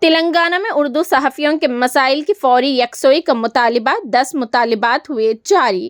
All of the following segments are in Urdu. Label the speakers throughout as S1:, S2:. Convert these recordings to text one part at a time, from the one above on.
S1: تلنگانہ میں اردو صحافیوں کے مسائل کی فوری یکسوئی کا مطالبہ، 10 مطالبات ہوئے جاری۔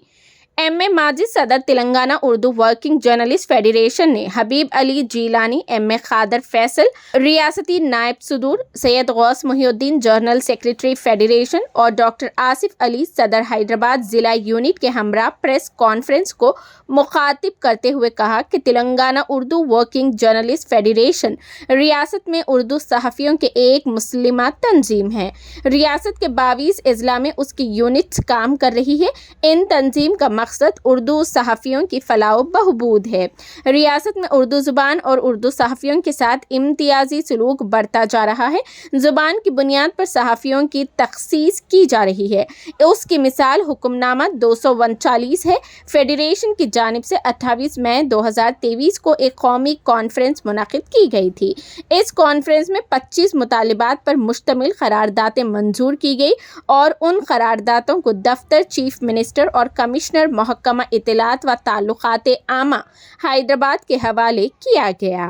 S1: ایم اے ماجد صدر Telangana Urdu working journalist federation نے حبیب علی جیلانی، ایم اے قادر فیصل، ریاستی نائب صدور سید غوث محی الدین جنرل سیکریٹری فیڈریشن اور ڈاکٹر آصف علی صدر حیدرآباد ضلع یونٹ کے ہمراہ پریس کانفرنس کو مخاطب کرتے ہوئے کہا کہ Telangana Urdu working journalist federation ریاست میں اردو صحافیوں کے ایک مسلمہ تنظیم ہے۔ ریاست کے 22 اضلاع میں اس کی یونٹس کام کر رہی ہے۔ ان تنظیم کا مقصد اردو صحافیوں کی فلاح و بہبود ہے۔ ریاست میں اردو زبان اور اردو صحافیوں کے ساتھ امتیازی سلوک بڑھتا جا رہا ہے۔ زبان کی بنیاد پر صحافیوں کی تخصیص کی جا رہی ہے۔ اس کی مثال حکم نامہ 239 ہے۔ فیڈریشن کی جانب سے 28 مئی 2023 کو ایک قومی کانفرنس منعقد کی گئی تھی۔ اس کانفرنس میں 25 مطالبات پر مشتمل قراردادیں منظور کی گئی اور ان قراردادوں کو دفتر چیف منسٹر اور کمشنر محکمہ اطلاعات و تعلقات عامہ حیدرآباد کے حوالے کیا گیا۔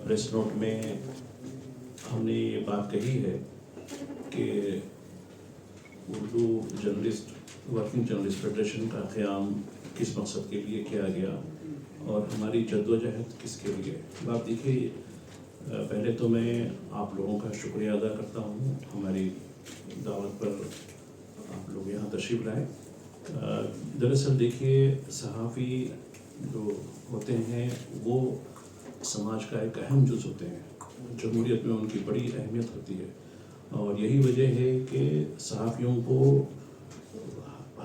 S2: پریس نوٹ میں ہم نے یہ بات کہی ہے کہ Urdu journalist working journalist federation کا قیام کس مقصد کے لیے کیا گیا اور ہماری جدوجہد کس کے لیے۔ بات دیکھیے، پہلے تو میں آپ لوگوں کا شکریہ ادا کرتا ہوں، ہماری دعوت پر آپ لوگ یہاں تشریف لائے۔ دراصل دیکھیے، صحافی جو ہوتے ہیں وہ سماج کا ایک اہم جز ہوتے ہیں۔ جمہوریت میں ان کی بڑی اہمیت ہوتی ہے اور یہی وجہ ہے کہ صحافیوں کو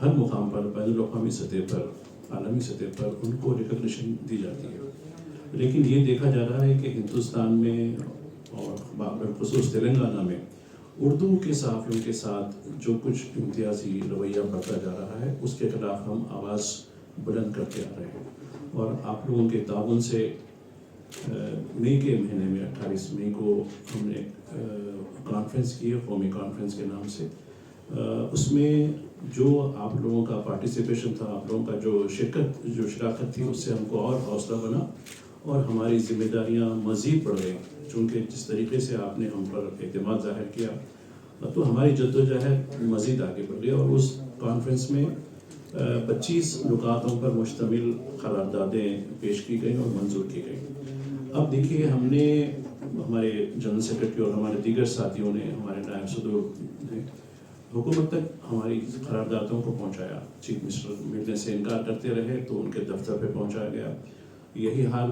S2: ہر مقام پر، بین الاقوامی سطح پر، عالمی سطح پر ان کو ریکگنیشن دی جاتی ہے۔ لیکن یہ دیکھا جا رہا ہے کہ ہندوستان میں اور بالخصوص تلنگانہ میں اردو کے صحافیوں کے ساتھ جو کچھ امتیازی رویہ بڑھتا جا رہا ہے، اس کے خلاف ہم آواز بلند کرتے آ رہے ہیں۔ اور آپ لوگوں کے تعاون سے مئی کے مہینے میں 28 مئی کو ہم نے کانفرنس کی ہے، قومی کانفرنس کے نام سے۔ اس میں جو آپ لوگوں کا پارٹیسپیشن تھا، آپ لوگوں کا جو شراکت تھی، اس سے ہم کو اور حوصلہ بنا اور ہماری ذمہ داریاں مزید بڑھ گئیں۔ چونکہ جس طریقے سے آپ نے ہم پر اعتماد ظاہر کیا تو ہماری جدوجہد مزید آگے بڑھ گئی اور اس کانفرنس میں 25 نکاتوں پر مشتمل قراردادیں پیش کی گئیں اور منظور کی گئیں۔ اب دیکھیے، ہم نے، ہمارے جنرل سیکریٹری اور ہمارے دیگر ساتھیوں نے، ہمارے نائب صدور نے حکومت تک ہماری قراردادوں کو پہنچایا۔ چیف منسٹر ملنے سے انکار کرتے رہے تو ان کے دفتر پہ پہنچایا گیا۔ یہی حال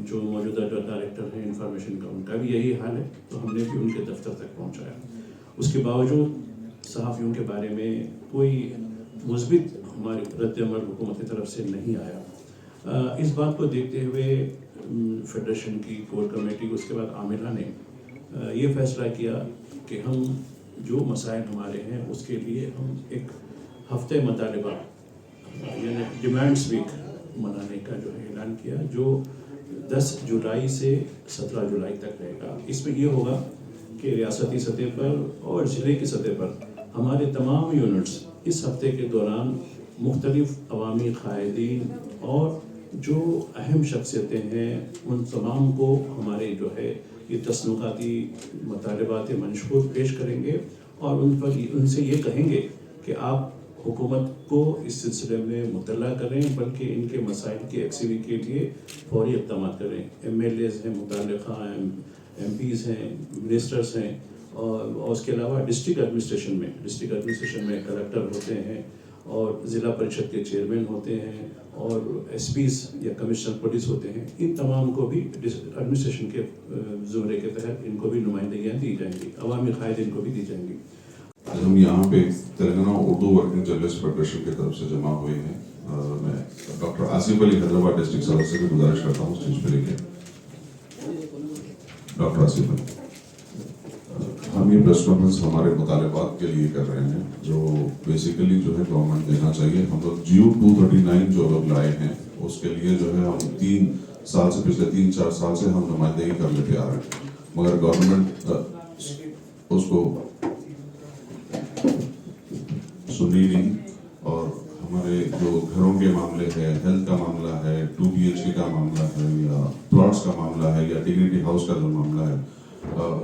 S2: جو موجودہ جو ڈائریکٹر ہیں انفارمیشن کا، ان کا بھی یہی حال ہے، تو ہم نے بھی ان کے دفتر تک پہنچایا۔ اس کے باوجود صحافیوں کے بارے میں کوئی مثبت ہماری رد عمل حکومت کی طرف سے نہیں آیا۔ اس بات کو دیکھتے ہوئے فیڈریشن کی کور کمیٹی، اس کے بعد عاملہ نے یہ فیصلہ کیا کہ ہم جو مسائل ہمارے ہیں اس کے لیے ہم ایک ہفتے مطالبہ یعنی ڈیمانڈس ویک منانے کا جو ہے اعلان کیا، جو 10 جولائی سے 17 جولائی تک رہے گا۔ اس میں یہ ہوگا کہ ریاستی سطح پر اور ضلع کی سطح پر ہمارے تمام یونٹس اس ہفتے کے دوران مختلف عوامی قائدین اور جو اہم شخصیتیں ہیں ان تمام کو ہمارے جو ہے یہ تصنیفاتی مطالبات منشور پیش کریں گے اور ان سے یہ کہیں گے کہ آپ حکومت کو اس سلسلے میں مطلع کریں، بلکہ ان کے مسائل کی ایکسیوی کے لیے فوری اقدامات کریں۔ ایم ایل ایز ہیں، متعلقہ ایم پیز ہیں، منسٹرز ہیں اور اس کے علاوہ ڈسٹرکٹ ایڈمنسٹریشن میں کلکٹر ہوتے ہیں اور ضلع پریشد کے چیئرمین ہوتے ہیں اور ایس پیز یا کمشنر پولیس ہوتے ہیں۔ ان تمام کو بھی ایڈمنسٹریشن کے زمرے کے تحت ان کو بھی نمائندگیاں دی جائیں گی، عوامی قائد ان کو بھی دی جائیں گی۔
S3: آج ہم یہاں پہ Telangana Urdu working journalist federation کی طرف سے جمع ہوئے ہیں۔ میں ڈاکٹر آصف علی حیدرآباد ڈسٹرکٹ صدر سے بھی گزارش کرتا ہوں اسٹیج پہ لے کے۔ ڈاکٹر آصف علی، ہم یہ پریس کانفرنس ہمارے مطالبات کے لیے کر رہے ہیں جو بیسیکلی جو ہے گورنمنٹ دینا چاہیے۔ ہم لوگ جیو 239 جو لوگ لائے ہیں اس کے لیے جو ہے ہم 3 سال سے، پچھلے 3-4 سال سے ہم نمائندگی کر لیتے آ رہے ہیں، مگر گورنمنٹ اس کو سنی نہیں۔ اور ہمارے جو گھروں کے معاملے ہے، ہیلتھ کا معاملہ ہے، 2 BHK کا معاملہ ہے یا پلاٹس کا معاملہ ہے یا ڈگنیٹی ہاؤس کا جو معاملہ ہے،